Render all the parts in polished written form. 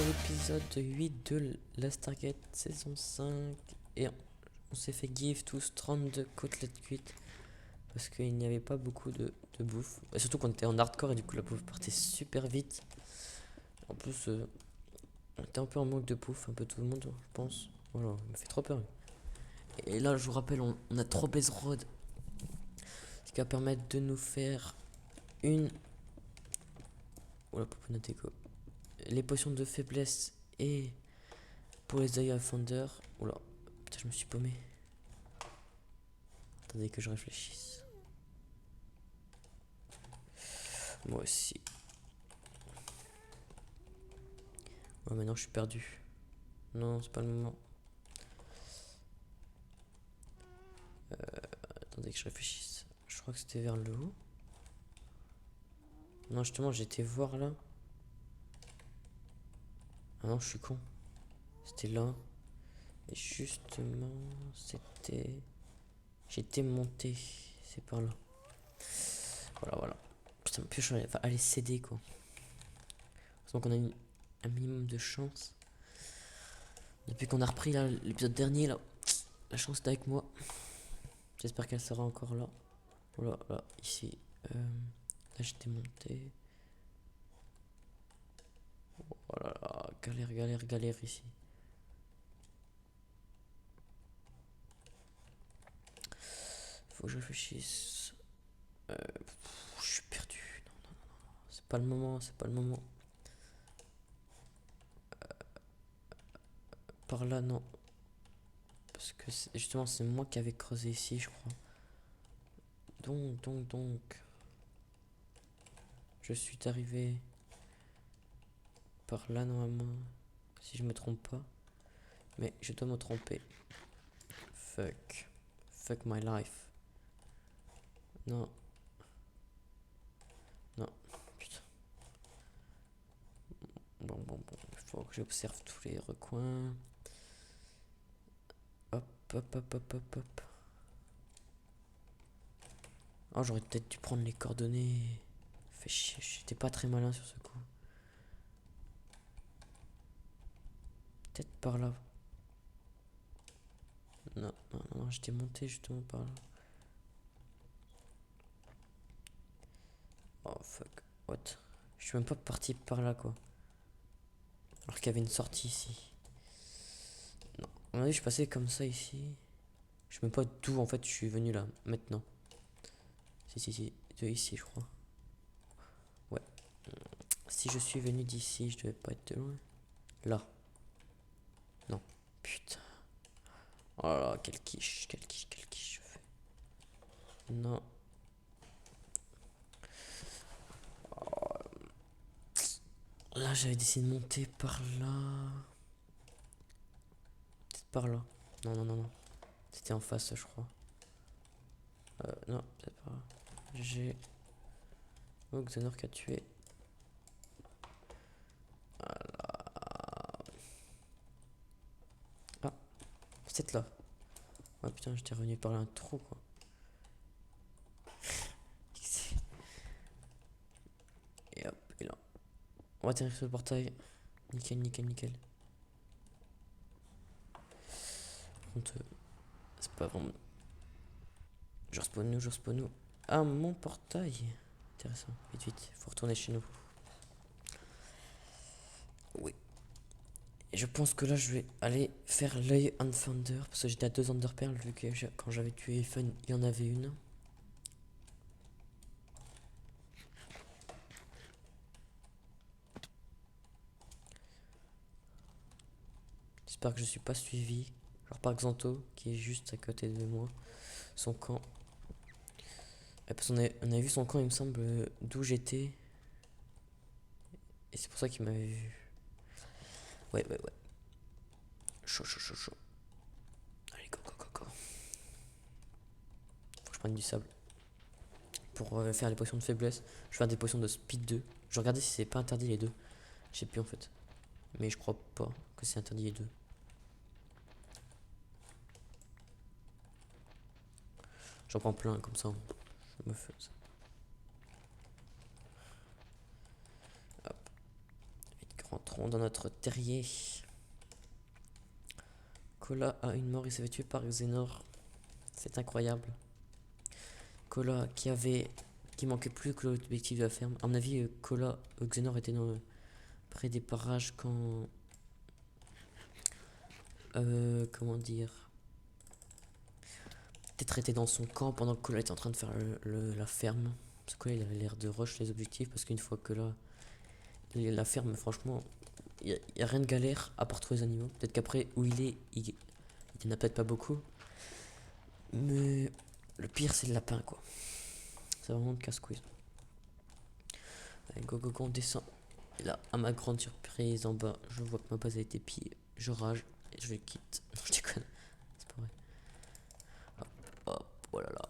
l'épisode 8 de la Stargate saison 5 et on s'est fait give tous 32 côtelettes cuites parce qu'il n'y avait pas beaucoup de bouffe. Et surtout qu'on était en hardcore et du coup la bouffe partait super vite. En plus, on était un peu en manque de bouffe, un peu tout le monde, je pense. Voilà, ça me fait trop peur. Et là, je vous rappelle, on a trop base road, ce qui va permettre de nous faire une. Oula, Poponateco. Les potions de faiblesse et pour les Eye of Thunder. Oula, putain, je me suis paumé. Attendez que je réfléchisse. Moi aussi. Ouais, maintenant je suis perdu. Non, c'est pas le moment. Attendez que je réfléchisse. Je crois que c'était vers le haut. Non, justement, j'étais voir là. Ah non, je suis con. C'était là. Et justement, c'était. J'étais monté. C'est par là. Voilà, voilà. Putain, pioche, va aller céder quoi. Donc on a eu un minimum de chance. Depuis qu'on a repris là l'épisode dernier là. La chance est avec moi. J'espère qu'elle sera encore là. Voilà, là, ici. Là j'étais monté. Oh là là, galère, galère, galère ici. Faut que je réfléchisse. Je suis perdu. Non, non, non, c'est pas le moment, c'est pas le moment. Par là, non. Parce que justement, c'est moi qui avais creusé ici, je crois. Donc. Je suis arrivé par là, normalement. Si je me trompe pas. Mais je dois me tromper. Fuck. Fuck my life. Non. Non. Putain. Bon. Il faut que j'observe tous les recoins. Hop. Oh, j'aurais peut-être dû prendre les coordonnées. Fait chier, j'étais pas très malin sur ce coup. Peut-être par là. Non, j'étais monté justement par là. Oh fuck, what? Je suis même pas parti par là quoi. Alors qu'il y avait une sortie ici. Non, à mon avis, je suis passé comme ça ici. Je sais même pas d'où en fait je suis venu là, maintenant. Si, de ici je crois. Ouais. Si je suis venu d'ici, je devais pas être de loin. Là. Non. Putain. Oh là là, quel quiche je fais. Non. Là, j'avais décidé de monter par là. Peut-être par là. Non. C'était en face, je crois. Non, peut-être pas. J'ai. Oh, Xenor qui a tué. Ah, peut-être là. Ouais, putain, j'étais revenu par là un trou, quoi. Et hop, et là. On va atterrir sur le portail. Nickel. Par contre, c'est pas vraiment. Je respawn nous. Ah, mon portail. Intéressant. Vite. Faut retourner chez nous. Oui. Et je pense que là, je vais aller faire l'œil on Thunder. Parce que j'étais à 2 Underpearls, vu que quand j'avais tué Fun, il y en avait une. J'espère que je suis pas suivi. Genre par Xanto, qui est juste à côté de moi. Son camp. Et parce qu'on a vu son camp, il me semble, d'où j'étais. Et c'est pour ça qu'il m'avait vu. Ouais. Chaud. Allez, go. Faut que je prenne du sable. Pour faire les potions de faiblesse. Je vais faire des potions de speed 2. Je regardais si c'est pas interdit les deux. Je sais plus en fait. Mais je crois pas que c'est interdit les deux. J'en prends plein comme ça. Je me fais ça. Hop. Vite, Rentrons dans notre terrier. Kola a une mort, il s'est fait tuer par Xenor. C'est incroyable. Kola qui manquait plus que l'objectif de la ferme. À mon avis, Xenor était près des parages quand... comment dire... Peut-être était dans son camp pendant que Kola était en train de faire la ferme. Parce que Kola il avait l'air de rush les objectifs parce qu'une fois que là... La ferme, franchement, il n'y a rien de galère à part trouver les animaux. Peut-être qu'après, où il n'y en a peut-être pas beaucoup. Mais le pire, c'est le lapin, quoi. C'est vraiment de casse-couille. Allez, go, go, go, on descend. Et là, à ma grande surprise, en bas, je vois que ma base a été pillée. Je rage et je le quitte. Non, je déconne. C'est pas vrai. Hop, hop, oh là là.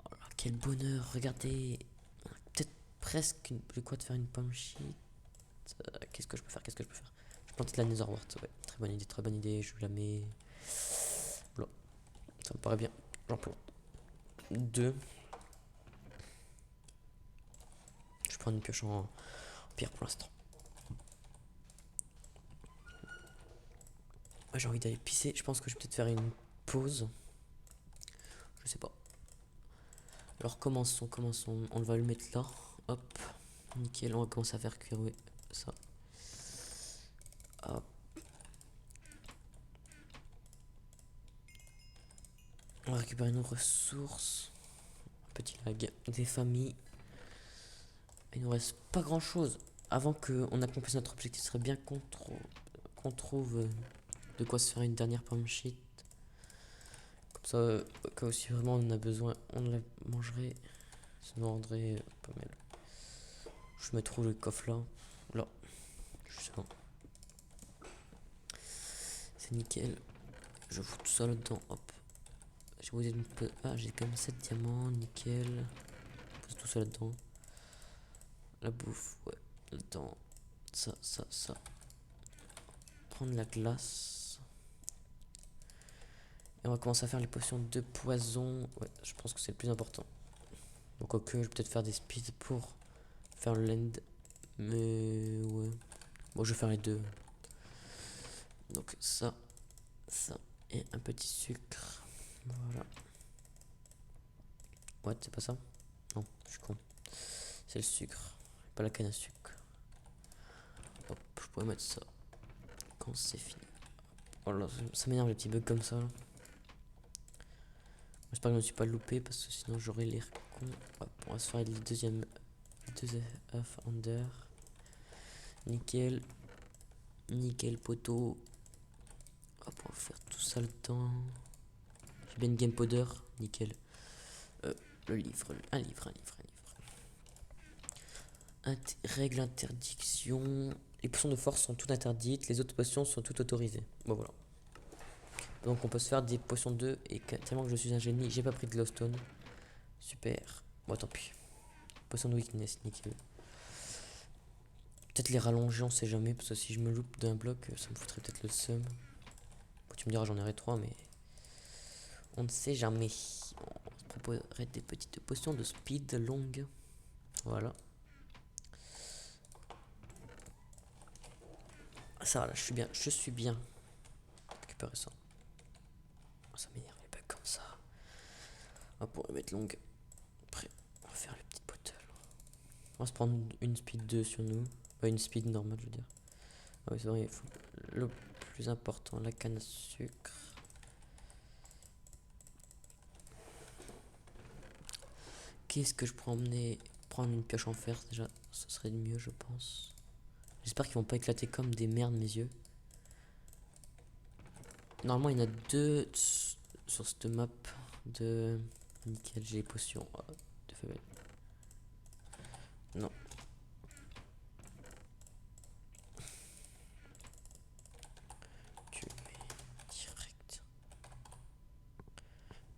Oh là, quel bonheur, regardez. Peut-être presque de quoi de faire une pomme shit. Qu'est-ce que je peux faire? Je plante de la Netherwort. Ouais, très bonne idée. Je la mets. Voilà, ça me paraît bien. J'en plante 2. Je prends une pioche en pierre pour l'instant. J'ai envie d'aller pisser. Je pense que je vais peut-être faire une pause. Je sais pas. Alors commençons. On va le mettre là. Hop. Nickel. On va commencer à faire cuire ça. Hop. On va récupérer nos ressources. Petit lag. Des familles. Il nous reste pas grand chose. Avant qu'on accomplisse notre objectif, ce serait bien qu'on trouve de quoi se faire une dernière pomme shit. Comme ça, au cas où si vraiment on en a besoin, on la mangerait. Sinon, on rendrait pas mal. Je me trouve le coffre là. Là. Justement. C'est nickel. Je fous tout ça là-dedans. Hop. J'ai posé une peu. Ah, j'ai quand même 7 diamants. Nickel. Je pose tout ça là-dedans. La bouffe. Ouais. Là-dedans. Ça. Prendre la glace. Et on va commencer à faire les potions de poison. Ouais, je pense que c'est le plus important. Donc, ok, je vais peut-être faire des speeds pour faire le land. Mais ouais. Bon, je vais faire les deux. Donc, ça et un petit sucre. Voilà. Ouais, c'est pas ça? Non, je suis con. C'est le sucre, pas la canne à sucre. Hop, je pourrais mettre ça quand c'est fini. Oh là, ça m'énerve les petits bugs comme ça. Là. J'espère que je ne me suis pas loupé parce que sinon j'aurais l'air con. Hop, on va se faire les deux œufs under. Nickel. Nickel poteau. Hop, on va faire tout ça le temps. J'ai bien une game powder. Nickel. Le livre. Un livre. Règle interdiction. Les potions de force sont toutes interdites. Les autres potions sont toutes autorisées. Bon voilà. Donc on peut se faire des potions 2. Et tellement que je suis un génie, j'ai pas pris de glowstone. Super. Bon tant pis. Potion de weakness, nickel. Peut-être les rallonger, on sait jamais. Parce que si je me loupe d'un bloc, ça me foutrait peut-être le seum. Bon, tu me diras, j'en aurai 3, mais on ne sait jamais. On se proposerait des petites potions de speed longues. Voilà. Ça va là, je suis bien. Récupérer ça. Ça m'énerve les bugs comme ça. On va pouvoir mettre longue. Après, on va faire le petit bottle. On va se prendre une speed 2 sur nous. Pas une speed normale, je veux dire. Ah oui, c'est vrai, il faut le plus important, la canne à sucre. Qu'est-ce que je pourrais emmener? Prendre une pioche en fer, déjà, ce serait mieux, je pense. J'espère qu'ils vont pas éclater comme des merdes, mes yeux. Normalement, il y en a 2 sur cette map de... Nickel, j'ai les potions de faiblesse. Non.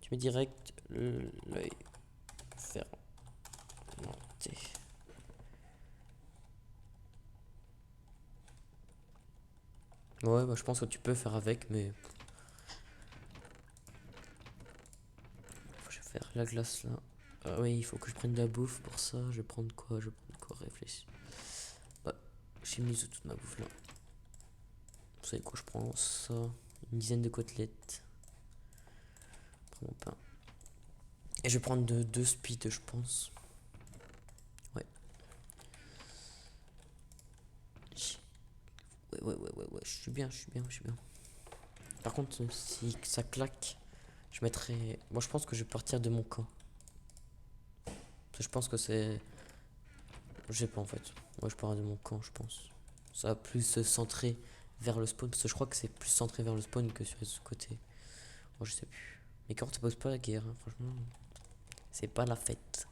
Tu mets direct l'œil fermenté. Ouais, bah je pense que tu peux faire avec, mais... Je vais faire la glace là. Ah oui, il faut que je prenne de la bouffe pour ça. Je vais prendre quoi? Réfléchis. Ouais. J'ai mis toute ma bouffe là. Vous savez quoi, je prends ça. Une dizaine de côtelettes. Je prends mon pain. Et je vais prendre deux speed, je pense. Ouais. Ouais. Je suis bien. Par contre, si ça claque, je mettrai. Moi, je pense que je vais partir de mon camp. Je pense que c'est. Je sais pas en fait. Moi, je pars de mon camp, je pense. Ça va plus se centrer vers le spawn. Parce que je crois que c'est plus centré vers le spawn que sur ce côté. Moi, je sais plus. Mais quand ça pose pas la guerre, hein, franchement. C'est pas la fête.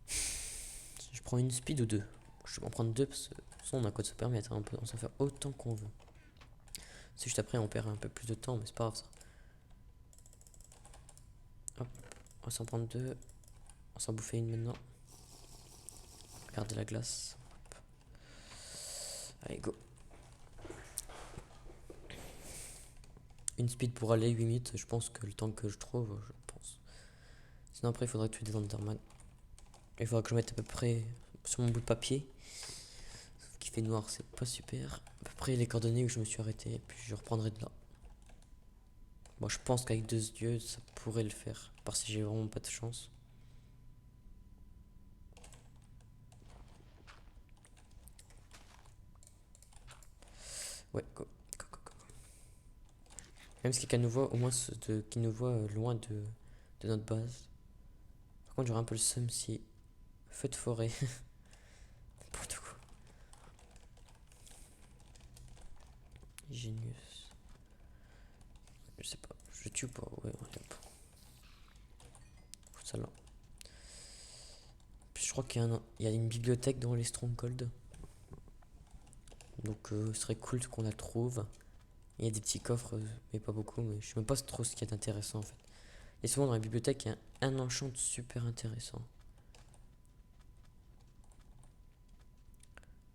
Je prends une speed ou deux. Je vais en prendre deux parce que on a quoi de se permettre. Hein, on s'en faire autant qu'on veut. C'est juste après, on perd un peu plus de temps, mais c'est pas grave ça. Hop, on va s'en prendre deux. On va s'en bouffer une maintenant. Regardez la glace. Hop. Allez, go. Une speed pour aller, 8 minutes. Je pense que le temps que je trouve, je pense. Sinon, après, il faudrait tuer des Enderman. Il faudra que je mette à peu près sur mon bout de papier. Sauf qu'il fait noir, c'est pas super. À peu près les coordonnées où je me suis arrêté. Et puis je reprendrai de là. Bon, je pense qu'avec 2 yeux, ça pourrait le faire. À part si j'ai vraiment pas de chance. Ouais, go. Même si quelqu'un nous voit, au moins qui nous voit loin de notre base. Par contre, j'aurais un peu le seum si. Feu de forêt. N'importe quoi. Genius. Je sais pas. Je tue pas. Ouais, hop. Faut ça là. Puis je crois qu'il y a une bibliothèque dans les Stronghold. Donc ce serait cool qu'on la trouve. Il y a des petits coffres, mais pas beaucoup. Mais je sais même pas trop ce qu'il y a d'intéressant en fait. Et souvent dans la bibliothèque, il y a un enchant super intéressant.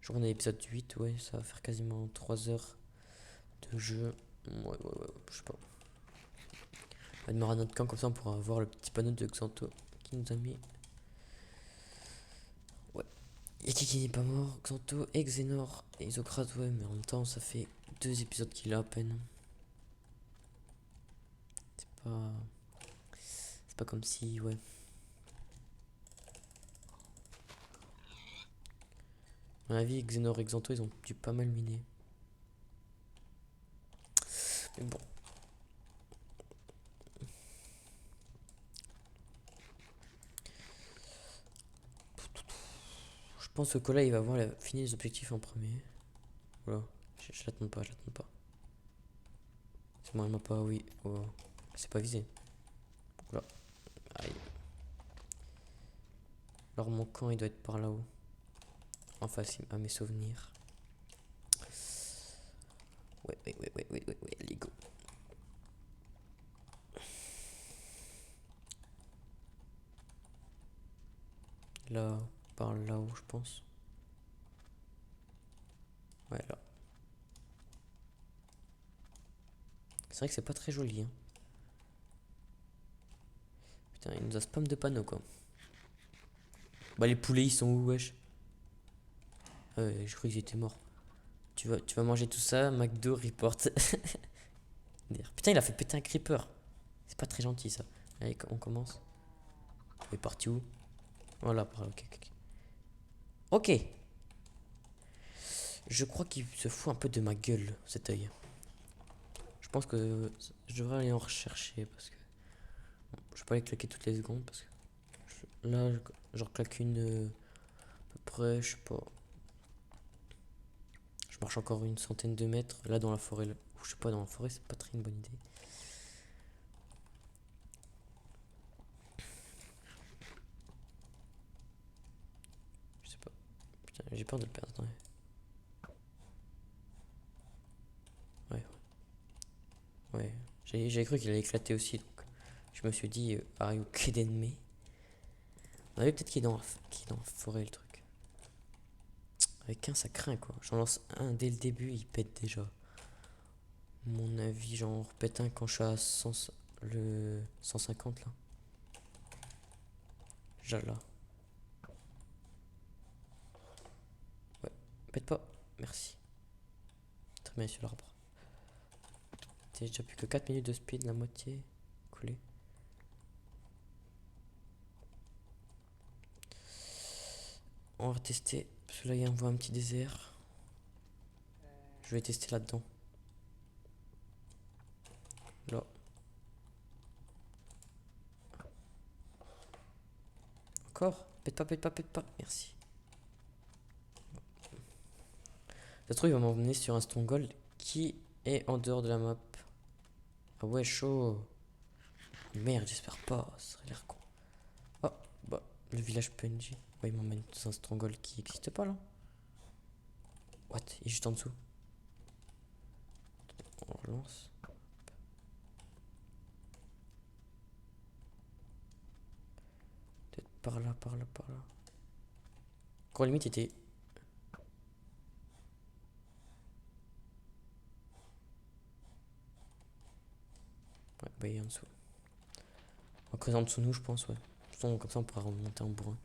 Je crois qu'on est à l'épisode 8, ouais, ça va faire quasiment 3 heures de jeu. Ouais, je sais pas. On va démarrer notre camp comme ça on pourra voir le petit panneau de Xanto qui nous a mis. Ouais. Et qui n'est pas mort, Xanto et Xenor et Isocrate, ouais, mais en même temps ça fait 2 épisodes qu'il a à peine. Pas... C'est pas comme si, ouais. À mon avis, Xenor et Xanto, ils ont dû pas mal miner. Mais bon. Je pense que Cola, il va voir finir les objectifs en premier. Voilà. Je l'attends pas. C'est moi, elle m'a pas, oui. Oh. C'est pas visé. Voilà. Aïe. Alors mon camp, il doit être par là-haut. Enfin, à mes souvenirs. Ouais, allez, go. Là, par là-haut, je pense. Ouais, là. C'est vrai que c'est pas très joli, hein. Putain, il nous a spam de panneaux, quoi. Bah, les poulets, ils sont où, wesh? Je croyais qu'ils étaient morts. Tu vas manger tout ça, McDo report. Putain, il a fait péter un creeper. C'est pas très gentil, ça. Allez, on commence. Il est parti où? Voilà, par là, ok. Ok. Je crois qu'il se fout un peu de ma gueule, cet œil. Je pense que je devrais aller en rechercher parce que je vais pas les claquer toutes les secondes parce que là, j'en claque une à peu près, je sais pas. Je marche encore une centaine de mètres. Là, dans la forêt, là. Ou je sais pas, dans la forêt, c'est pas très une bonne idée. Je sais pas. Putain, j'ai peur de le perdre. Attends. Ouais. J'ai cru qu'il allait éclater aussi, donc je me suis dit, are you kidding me? On avait peut-être qu'il est dans la forêt le truc. Avec un, ça craint quoi. J'en lance un dès le début, il pète déjà. Mon avis, j'en repète un quand je suis à le 150 là. Déjà là. Ouais. Pète pas. Merci. Très bien sur l'arbre. J'ai déjà plus que 4 minutes de speed, la moitié collée. On va tester. Parce que là, il y a un petit désert. Je vais tester là-dedans. Là. Encore. Pète pas, pète pas, pète pas. Merci. Ça se trouve, il va m'emmener sur un stronghold qui est en dehors de la map. Ah ouais, chaud. Merde, j'espère pas. Ça serait l'air con. Oh, bah, le village PNJ. Ouais, il m'emmène dans un stronghold qui n'existe pas là. What? Il est juste en dessous. On relance. Peut-être par là, par là, par là. Encore limite, il était. Ouais, bah, il est en dessous. On va creuser en dessous de nous, je pense, ouais. Comme ça, on pourra remonter en bourrin.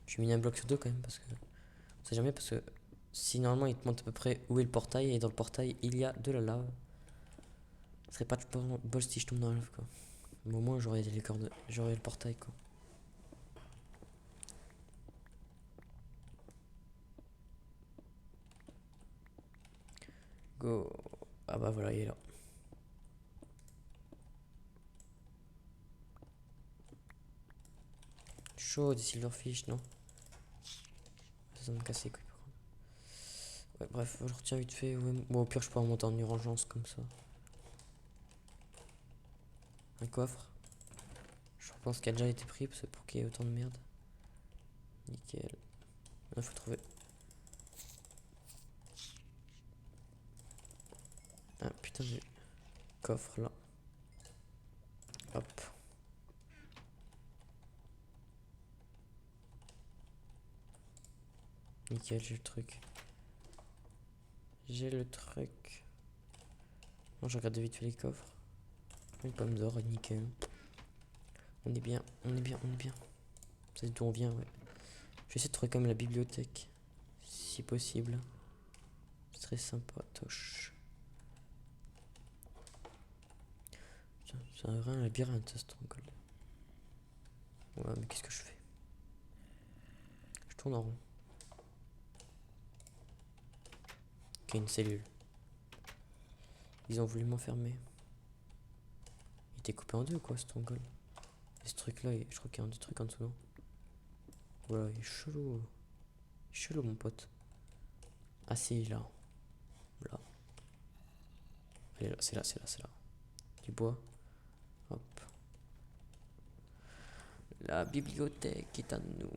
J'ai mis un bloc sur deux quand même, parce que. On sait jamais, parce que si normalement il te montre à peu près où est le portail, et dans le portail il y a de la lave. Ce serait pas de bol si je tombe dans la lave, quoi. Mais au moins j'aurais les cordes, j'aurais le portail, quoi. Go. Ah bah voilà, il est là. Chaud des silverfish, non? Ça me casse les couilles, par contre. Ouais, bref, je retiens vite fait. Ouais. Bon, au pire, je peux remonter en urgence comme ça. Un coffre. Je pense qu'il a déjà été pris, parce que pour qu'il y ait autant de merde. Nickel. Il faut trouver. Ah putain, j'ai coffre là. Hop. Nickel, j'ai le truc. J'ai le truc. Bon, je regarde vite fait les coffres. Une pomme d'or, nickel. On est bien, on est bien, on est bien. C'est d'où on vient, ouais. Je vais essayer de trouver quand même la bibliothèque. Si possible. Ce serait sympa, toche. Tiens, c'est un vrai labyrinthe, ce stronghold. Ouais, mais qu'est-ce que je fais? Je tourne en rond. Ok, une cellule. Ils ont voulu m'enfermer. Il était coupé en deux, quoi, ce stronghold. Et ce truc-là, je crois qu'il y a un des trucs en dessous, non? Voilà, il est chelou. Il est chelou, mon pote. Ah, si, là. Là. Allez, là, c'est là, c'est là, c'est là. Du bois. Hop. La bibliothèque est à nous.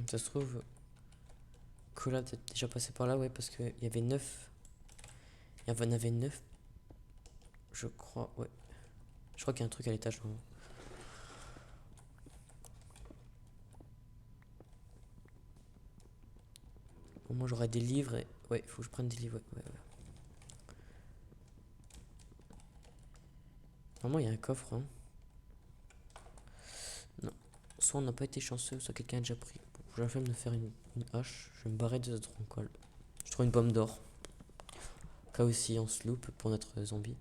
Ça se trouve, Cola peut-être déjà passé par là, ouais, parce qu'il y avait 9. Il y en avait 9, je crois, ouais. Je crois qu'il y a un truc à l'étage. Au moins j'aurai des livres et. Ouais, il faut que je prenne des livres, ouais, ouais. Normalement, il y a un coffre, hein. Non. Soit on n'a pas été chanceux, soit quelqu'un a déjà pris. Bon, j'ai la flemme de faire une hache. Je vais me barrer de ce tronc. Je trouve une pomme d'or. Cas aussi, on se loupe pour notre zombie.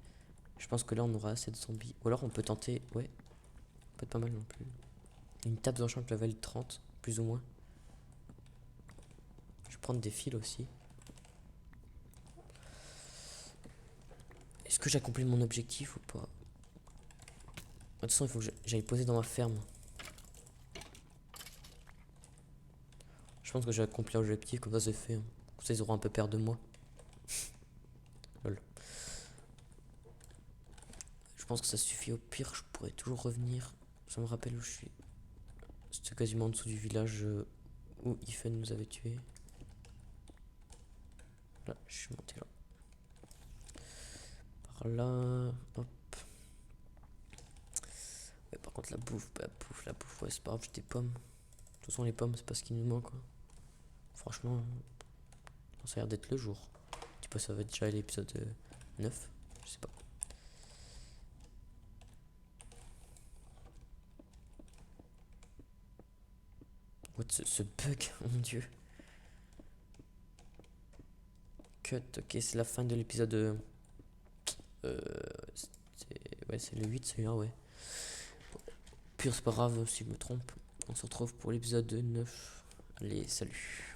Je pense que là, on aura assez de zombies. Ou alors, on peut tenter. Ouais, peut être pas mal non plus. Une table d'enchant level 30, plus ou moins. Je vais prendre des fils aussi. Est-ce que j'accomplis mon objectif ou pas? De toute façon, il faut que j'aille poser dans ma ferme. Je pense que j'ai accompli l'objectif, comme ça c'est fait. Comme ça, ils auront un peu peur de moi. Lol. Je pense que ça suffit. Au pire, je pourrais toujours revenir. Ça me rappelle où je suis. C'était quasiment en dessous du village où Ifen nous avait tués. Là, je suis monté là. Par là. Hop. Ouais, par contre, la bouffe, ouais, c'est pas grave, j'ai des pommes. De toute façon, les pommes, c'est pas ce qui nous manque, quoi. Franchement, ça a l'air d'être le jour. sais pas, ça va être déjà l'épisode 9. Je sais pas. What, ce bug, mon dieu. Cut, ok, c'est la fin de l'épisode. Ouais, c'est le 8 celui-là, ouais. Pire, c'est pas grave si je me trompe. On se retrouve pour l'épisode 9. Allez, salut.